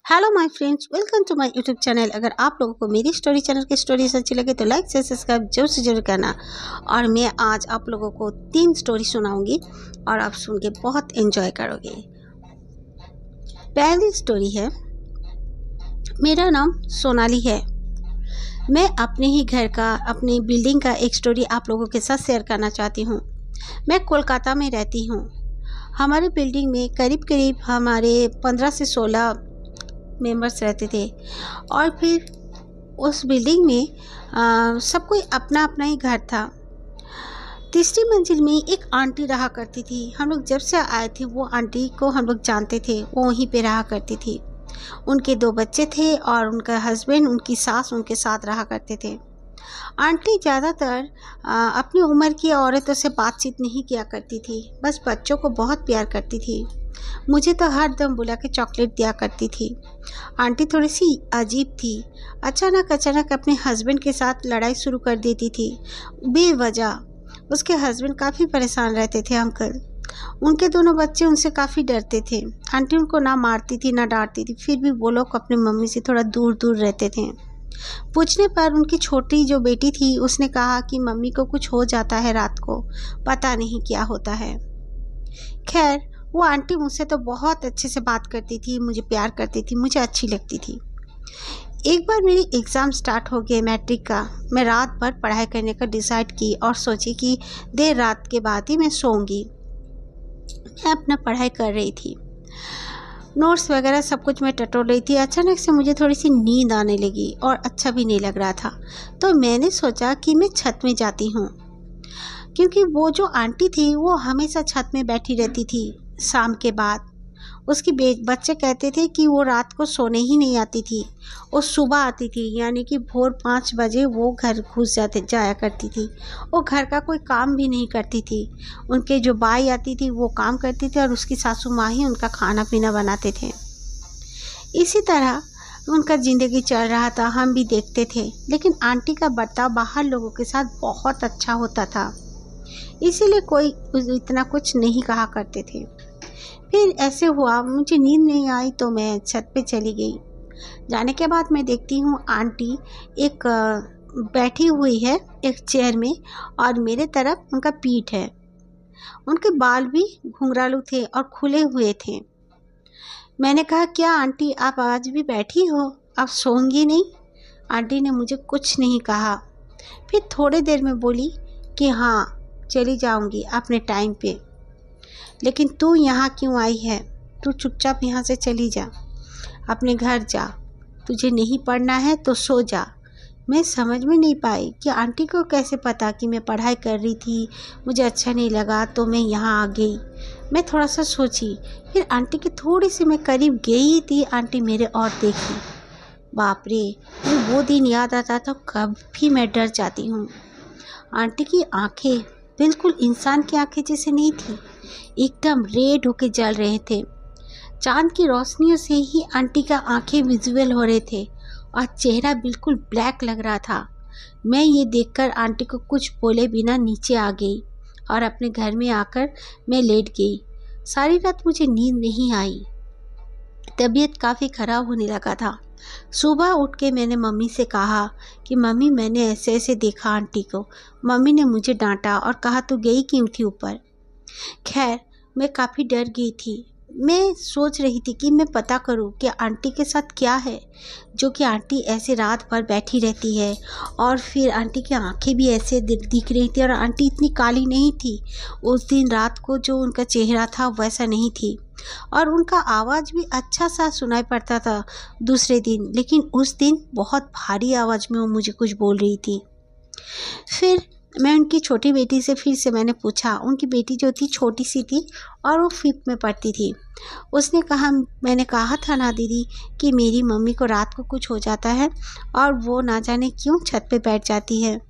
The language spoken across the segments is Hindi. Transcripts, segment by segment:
Hello my friends, welcome to my YouTube channel. अगर आप लोगों को मेरी स्टोरी चैनल की स्टोरीज अच्छी लगे तो लाइक शेयर सब्सक्राइब जरूर से जरूर करना। और मैं आज आप लोगों को 3 स्टोरी सुनाऊंगी और आप सुन के बहुत एंजॉय करोगे। पहली स्टोरी है, मेरा नाम सोनाली है। मैं अपने ही घर का, अपनी बिल्डिंग का एक स्टोरी आप लोगों के साथ शेयर करना चाहती हूँ। मैं कोलकाता में रहती हूँ। हमारे बिल्डिंग में करीब करीब हमारे 15 से 16 मेंबर्स रहते थे। और फिर उस बिल्डिंग में सब कोई अपना अपना ही घर था। तीसरी मंजिल में एक आंटी रहा करती थी। हम लोग जब से आए थे वो आंटी को हम लोग जानते थे, वो वहीं पे रहा करती थी। उनके 2 बच्चे थे और उनका हस्बैंड, उनकी सास उनके साथ रहा करते थे। आंटी ज़्यादातर अपनी उम्र की औरतों से बातचीत नहीं किया करती थी, बस बच्चों को बहुत प्यार करती थी। मुझे तो हर दम बुला के चॉकलेट दिया करती थी। आंटी थोड़ी सी अजीब थी। अचानक अपने हस्बैंड के साथ लड़ाई शुरू कर देती थी बेवजह। उसके हस्बैंड काफ़ी परेशान रहते थे अंकल। उनके दोनों बच्चे उनसे काफ़ी डरते थे। आंटी उनको ना मारती थी ना डांटती थी, फिर भी वो लोग अपनी मम्मी से थोड़ा दूर दूर रहते थे। पूछने पर उनकी छोटी जो बेटी थी उसने कहा कि मम्मी को कुछ हो जाता है रात को, पता नहीं क्या होता है। खैर, वो आंटी मुझसे तो बहुत अच्छे से बात करती थी, मुझे प्यार करती थी, मुझे अच्छी लगती थी। एक बार मेरी एग्ज़ाम स्टार्ट हो गए मैट्रिक का। मैं रात भर पढ़ाई करने का डिसाइड की और सोची कि देर रात के बाद ही मैं सोऊंगी। मैं अपना पढ़ाई कर रही थी, नोट्स वगैरह सब कुछ मैं टटोल रही थी। अचानक से मुझे थोड़ी सी नींद आने लगी और अच्छा भी नहीं लग रहा था। तो मैंने सोचा कि मैं छत में जाती हूँ, क्योंकि वो जो आंटी थी वो हमेशा छत में बैठी रहती थी शाम के बाद। उसके बच्चे कहते थे कि वो रात को सोने ही नहीं आती थी, वो सुबह आती थी, यानी कि भोर 5 बजे वो घर घुस जाया करती थी। वो घर का कोई काम भी नहीं करती थी। उनके जो बाई आती थी वो काम करती थी और उसकी सासू माँ ही उनका खाना पीना बनाते थे। इसी तरह उनका ज़िंदगी चल रहा था, हम भी देखते थे। लेकिन आंटी का बर्ताव बाहर लोगों के साथ बहुत अच्छा होता था, इसीलिए कोई इतना कुछ नहीं कहा करते थे। फिर ऐसे हुआ, मुझे नींद नहीं आई तो मैं छत पे चली गई। जाने के बाद मैं देखती हूँ आंटी एक बैठी हुई है एक चेयर में और मेरे तरफ उनका पीठ है। उनके बाल भी घुंघरालू थे और खुले हुए थे। मैंने कहा, क्या आंटी आप आज भी बैठी हो, आप सोएंगी नहीं? आंटी ने मुझे कुछ नहीं कहा। फिर थोड़ी देर में बोली कि हाँ, चली जाऊंगी अपने टाइम पे। लेकिन तू यहाँ क्यों आई है? तू चुपचाप यहाँ से चली जा, अपने घर जा। तुझे नहीं पढ़ना है तो सो जा। मैं समझ में नहीं पाई कि आंटी को कैसे पता कि मैं पढ़ाई कर रही थी। मुझे अच्छा नहीं लगा तो मैं यहाँ आ गई। मैं थोड़ा सा सोची, फिर आंटी के थोड़ी सी मैं करीब गई थी। आंटी मेरे और देखी। बाप रे, मुझे वो दिन याद आता था, कभी मैं डर जाती हूँ। आंटी की आंखें बिल्कुल इंसान की आंखें जैसे नहीं थी, एकदम रेड होके जल रहे थे। चांद की रोशनियों से ही आंटी का आंखें विजुअल हो रहे थे और चेहरा बिल्कुल ब्लैक लग रहा था। मैं ये देखकर आंटी को कुछ बोले बिना नीचे आ गई और अपने घर में आकर मैं लेट गई। सारी रात मुझे नींद नहीं आई, तबीयत काफ़ी ख़राब होने लगा था। सुबह उठ के मैंने मम्मी से कहा कि मम्मी, मैंने ऐसे ऐसे देखा आंटी को। मम्मी ने मुझे डांटा और कहा, तू गई क्यों थी ऊपर? खैर, मैं काफ़ी डर गई थी। मैं सोच रही थी कि मैं पता करूं कि आंटी के साथ क्या है, जो कि आंटी ऐसे रात भर बैठी रहती है। और फिर आंटी की आंखें भी ऐसे दिख रही थी और आंटी इतनी काली नहीं थी। उस दिन रात को जो उनका चेहरा था वैसा नहीं थी और उनका आवाज़ भी अच्छा सा सुनाई पड़ता था दूसरे दिन। लेकिन उस दिन बहुत भारी आवाज़ में वो मुझे कुछ बोल रही थी। फिर मैं उनकी छोटी बेटी से फिर से मैंने पूछा। उनकी बेटी जो थी छोटी सी थी और वो 5th में पढ़ती थी। उसने कहा, मैंने कहा था ना दीदी कि मेरी मम्मी को रात को कुछ हो जाता है और वो ना जाने क्यों छत पे बैठ जाती है।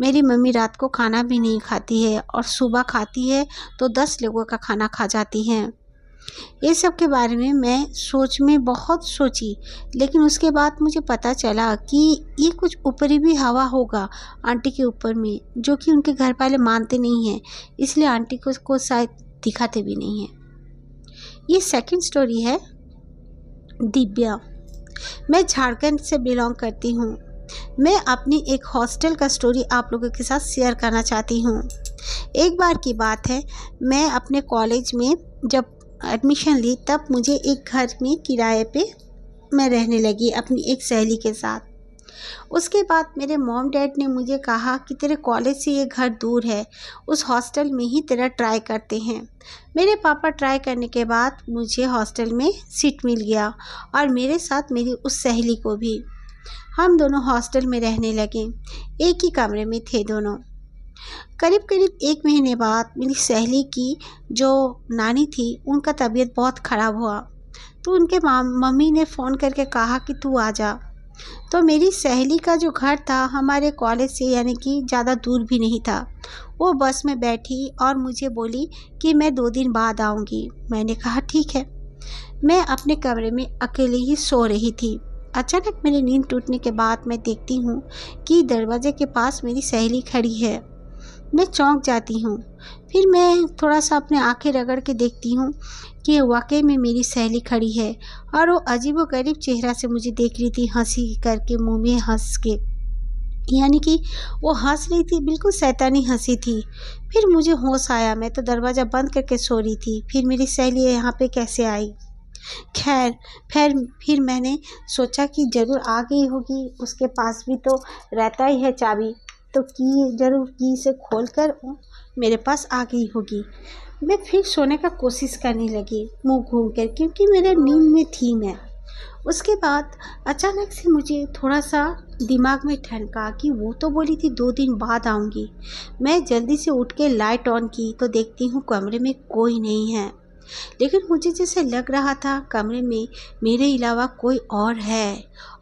मेरी मम्मी रात को खाना भी नहीं खाती है और सुबह खाती है तो 10 लोगों का खाना खा जाती है। ये सब के बारे में मैं बहुत सोची, लेकिन उसके बाद मुझे पता चला कि ये कुछ ऊपरी भी हवा होगा आंटी के ऊपर में, जो कि उनके घर वाले मानते नहीं हैं, इसलिए आंटी को शायद दिखाते भी नहीं हैं। ये सेकंड स्टोरी है। दिव्या। मैं झारखंड से बिलोंग करती हूँ। मैं अपनी एक हॉस्टल का स्टोरी आप लोगों के साथ शेयर करना चाहती हूँ। एक बार की बात है, मैं अपने कॉलेज में जब एडमिशन ली तब मुझे एक घर में किराए पे मैं रहने लगी अपनी एक सहेली के साथ। उसके बाद मेरे मॉम डैड ने मुझे कहा कि तेरे कॉलेज से ये घर दूर है, उस हॉस्टल में ही तेरा ट्राई करते हैं। मेरे पापा ट्राई करने के बाद मुझे हॉस्टल में सीट मिल गया और मेरे साथ मेरी उस सहेली को भी। हम दोनों हॉस्टल में रहने लगे, एक ही कमरे में थे दोनों। करीब करीब 1 महीने बाद मेरी सहेली की जो नानी थी उनका तबीयत बहुत ख़राब हुआ, तो उनके मम्मी ने फ़ोन करके कहा कि तू आ जा। तो मेरी सहेली का जो घर था हमारे कॉलेज से यानी कि ज़्यादा दूर भी नहीं था। वो बस में बैठी और मुझे बोली कि मैं 2 दिन बाद आऊँगी। मैंने कहा ठीक है। मैं अपने कमरे में अकेले ही सो रही थी। अचानक मेरी नींद टूटने के बाद मैं देखती हूँ कि दरवाजे के पास मेरी सहेली खड़ी है। मैं चौंक जाती हूँ। फिर मैं थोड़ा सा अपने आंखें रगड़ के देखती हूँ कि वाकई में मेरी सहेली खड़ी है और वो अजीबोगरीब चेहरा से मुझे देख रही थी, हंसी करके, मुंह में हंस के, यानी कि वो हंस रही थी, बिल्कुल शैतानी हंसी थी। फिर मुझे होश आया, मैं तो दरवाज़ा बंद करके सो रही थी, फिर मेरी सहेली यहाँ पे कैसे आई। खैर फिर मैंने सोचा कि ज़रूर आ गई होगी, उसके पास भी तो रहता ही है चाबी, तो की से खोल कर मेरे पास आ गई होगी। मैं फिर सोने का कोशिश करने लगी मुंह घूम कर, क्योंकि मेरे नींद में थी मैं। उसके बाद अचानक से मुझे थोड़ा सा दिमाग में ठनका कि वो तो बोली थी 2 दिन बाद आऊँगी। मैं जल्दी से उठ के लाइट ऑन की तो देखती हूँ कमरे में कोई नहीं है, लेकिन मुझे जैसे लग रहा था कमरे में मेरे अलावा कोई और है।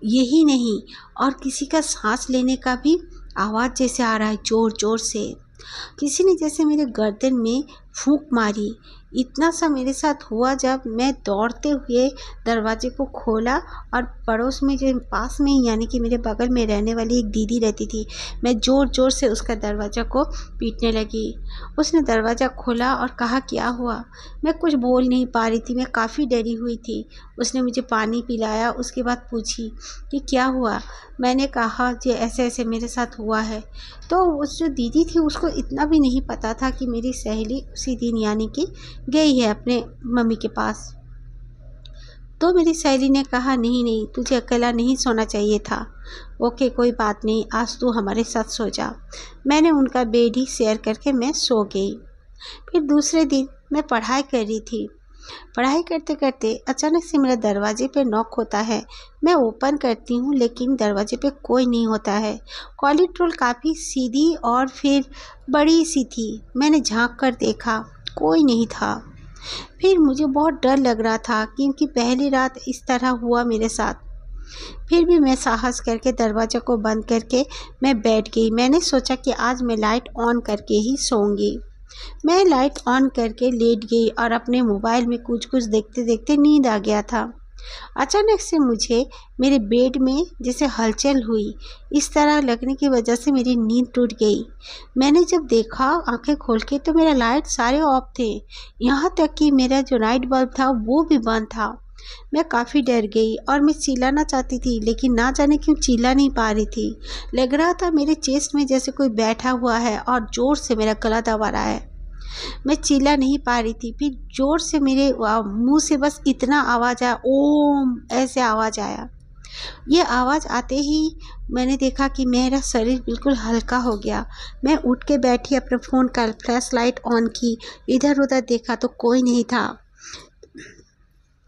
यही नहीं, और किसी का सांस लेने का भी आवाज़ जैसे आ रहा है, ज़ोर ज़ोर से। किसी ने जैसे मेरे गर्दन में फूंक मारी। इतना सा मेरे साथ हुआ जब मैं दौड़ते हुए दरवाजे को खोला और पड़ोस में जो पास में ही यानी कि मेरे बगल में रहने वाली एक दीदी रहती थी, मैं ज़ोर ज़ोर से उसका दरवाज़ा को पीटने लगी। उसने दरवाज़ा खोला और कहा क्या हुआ। मैं कुछ बोल नहीं पा रही थी, मैं काफ़ी डरी हुई थी। उसने मुझे पानी पिलाया, उसके बाद पूछी कि क्या हुआ। मैंने कहा कि ऐसे ऐसे मेरे साथ हुआ है। तो उस जो दीदी थी उसको इतना भी नहीं पता था कि मेरी सहेली उसी दिन यानी कि गई है अपने मम्मी के पास। तो मेरी सहेली ने कहा नहीं नहीं, तुझे अकेला नहीं सोना चाहिए था। ओके कोई बात नहीं, आज तू हमारे साथ सो जा। मैंने उनका बेड ही शेयर करके मैं सो गई। फिर दूसरे दिन मैं पढ़ाई कर रही थी। पढ़ाई करते करते अचानक से मेरे दरवाजे पे नॉक होता है। मैं ओपन करती हूँ लेकिन दरवाजे पे कोई नहीं होता है। कॉरिडोर काफ़ी सीधी और फिर बड़ी सी थी। मैंने झांक कर देखा, कोई नहीं था। फिर मुझे बहुत डर लग रहा था क्योंकि पहली रात इस तरह हुआ मेरे साथ। फिर भी मैं साहस करके दरवाज़ा को बंद करके मैं बैठ गई। मैंने सोचा कि आज मैं लाइट ऑन करके ही सोऊंगी। मैं लाइट ऑन करके लेट गई और अपने मोबाइल में कुछ कुछ देखते देखते नींद आ गया था। अचानक से मुझे मेरे बेड में जैसे हलचल हुई। इस तरह लगने की वजह से मेरी नींद टूट गई। मैंने जब देखा आंखें खोल के तो मेरा लाइट सारे ऑफ थे, यहाँ तक कि मेरा जो नाइट बल्ब था वो भी बंद था। मैं काफ़ी डर गई और मैं चिल्लाना चाहती थी लेकिन ना जाने क्यों चिल्ला नहीं पा रही थी। लग रहा था मेरे चेस्ट में जैसे कोई बैठा हुआ है और ज़ोर से मेरा गला दबा रहा है। मैं चिल्ला नहीं पा रही थी। फिर ज़ोर से मेरे मुंह से बस इतना आवाज़ आया, ओम ऐसे आवाज़ आया। ये आवाज़ आते ही मैंने देखा कि मेरा शरीर बिल्कुल हल्का हो गया। मैं उठ के बैठी, अपने फ़ोन का फ्लैश लाइट ऑन की, इधर उधर देखा तो कोई नहीं था।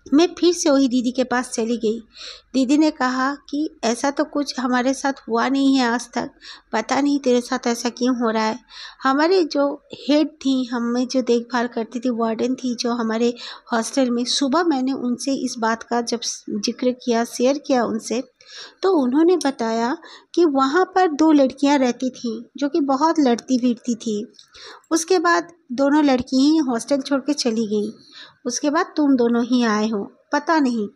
मैं फिर से वही दीदी के पास चली गई। दीदी ने कहा कि ऐसा तो कुछ हमारे साथ हुआ नहीं है आज तक, पता नहीं तेरे साथ ऐसा क्यों हो रहा है। हमारे जो हेड थी, हमें जो देखभाल करती थी, वार्डन थी जो हमारे हॉस्टल में, सुबह मैंने उनसे इस बात का जब जिक्र किया, शेयर किया उनसे, तो उन्होंने बताया कि वहाँ पर 2 लड़कियाँ रहती थीं जो कि बहुत लड़ती भिड़ती थी। उसके बाद दोनों लड़की ही हॉस्टल छोड़ के चली गई। उसके बाद तुम दोनों ही आए हो। पता नहीं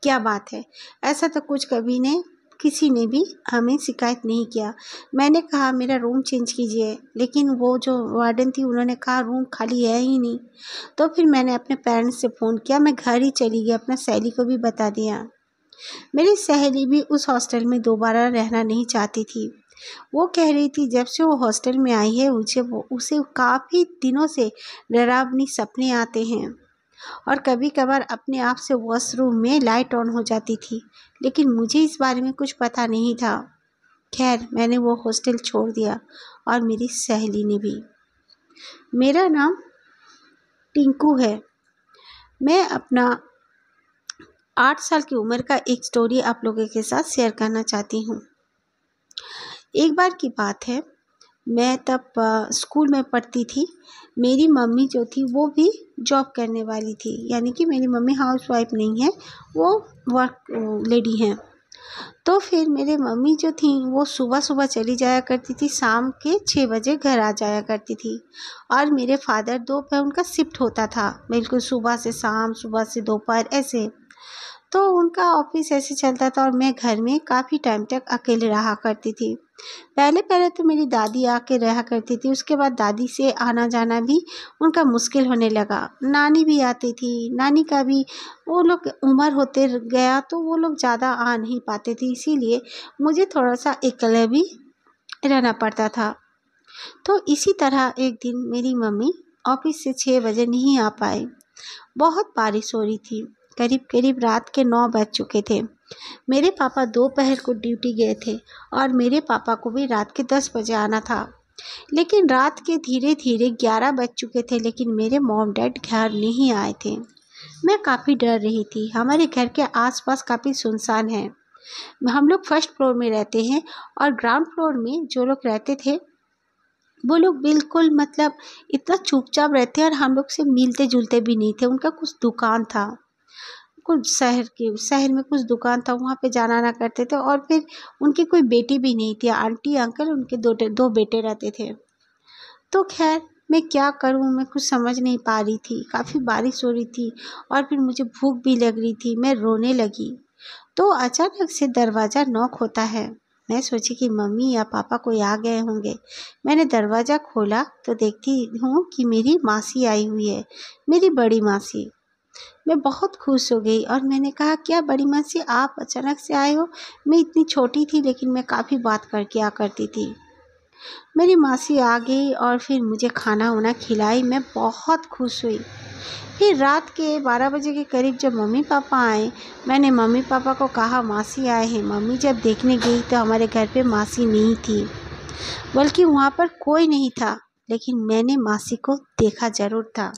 क्या बात है, ऐसा तो कुछ कभी ने किसी ने भी हमें शिकायत नहीं किया। मैंने कहा मेरा रूम चेंज कीजिए, लेकिन वो जो वार्डन थी उन्होंने कहा रूम खाली है ही नहीं। तो फिर मैंने अपने पेरेंट्स से फ़ोन किया, मैं घर ही चली गई, अपना सहेली को भी बता दिया। मेरी सहेली भी उस हॉस्टल में दोबारा रहना नहीं चाहती थी। वो कह रही थी जब से वो हॉस्टल में आई है उसे काफ़ी दिनों से डरावनी सपने आते हैं और कभी कभार अपने आप से वॉशरूम में लाइट ऑन हो जाती थी, लेकिन मुझे इस बारे में कुछ पता नहीं था। खैर, मैंने वो हॉस्टल छोड़ दिया और मेरी सहेली ने भी। मेरा नाम टिंकू है। मैं अपना 8 साल की उम्र का एक स्टोरी आप लोगों के साथ शेयर करना चाहती हूँ। एक बार की बात है, मैं तब स्कूल में पढ़ती थी। मेरी मम्मी जो थी वो भी जॉब करने वाली थी, यानी कि मेरी मम्मी हाउसवाइफ नहीं है, वो वर्क लेडी हैं। तो फिर मेरे मम्मी जो थी वो सुबह सुबह चली जाया करती थी, शाम के 6 बजे घर आ जाया करती थी। और मेरे फादर दोपहर उनका शिफ्ट होता था, बिल्कुल सुबह से शाम, सुबह से दोपहर ऐसे। तो उनका ऑफिस ऐसे चलता था और मैं घर में काफ़ी टाइम तक अकेले रहा करती थी। पहले पहले तो मेरी दादी आके रहा करती थी, उसके बाद दादी से आना जाना भी उनका मुश्किल होने लगा। नानी भी आती थी, नानी का भी वो लोग उम्र होते गया तो वो लोग ज़्यादा आ नहीं पाते थे, इसीलिए मुझे थोड़ा सा अकेले भी रहना पड़ता था। तो इसी तरह एक दिन मेरी मम्मी ऑफिस से 6 बजे नहीं आ पाए। बहुत बारिश हो रही थी, करीब करीब रात के 9 बज चुके थे। मेरे पापा दोपहर को ड्यूटी गए थे और मेरे पापा को भी रात के 10 बजे आना था। लेकिन रात के धीरे धीरे 11 बज चुके थे, लेकिन मेरे मॉम डैड घर नहीं आए थे। मैं काफ़ी डर रही थी। हमारे घर के आसपास काफ़ी सुनसान है। हम लोग फर्स्ट फ्लोर में रहते हैं और ग्राउंड फ्लोर में जो लोग रहते थे वो लोग बिल्कुल मतलब इतना चुपचाप रहते और हम लोग से मिलते जुलते भी नहीं थे। उनका कुछ दुकान था, कुछ शहर में कुछ दुकान था, वहाँ पे जाना आना करते थे। और फिर उनकी कोई बेटी भी नहीं थी, आंटी अंकल उनके दो बेटे रहते थे। तो खैर मैं क्या करूँ, मैं कुछ समझ नहीं पा रही थी। काफ़ी बारिश हो रही थी और फिर मुझे भूख भी लग रही थी। मैं रोने लगी तो अचानक से दरवाज़ा नॉक होता है। मैं सोची कि मम्मी या पापा कोई आ गए होंगे। मैंने दरवाज़ा खोला तो देखती हूँ कि मेरी मासी आई हुई है, मेरी बड़ी मासी। मैं बहुत खुश हो गई और मैंने कहा क्या बड़ी मासी आप अचानक से आए हो? मैं इतनी छोटी थी लेकिन मैं काफ़ी बात करके आ करती थी। मेरी मासी आ गई और फिर मुझे खाना वाना खिलाई। मैं बहुत खुश हुई। फिर रात के 12 बजे के करीब जब मम्मी पापा आए, मैंने मम्मी पापा को कहा मासी आए हैं। मम्मी जब देखने गई तो हमारे घर पे मासी नहीं थी, बल्कि वहाँ पर कोई नहीं था, लेकिन मैंने मासी को देखा ज़रूर था।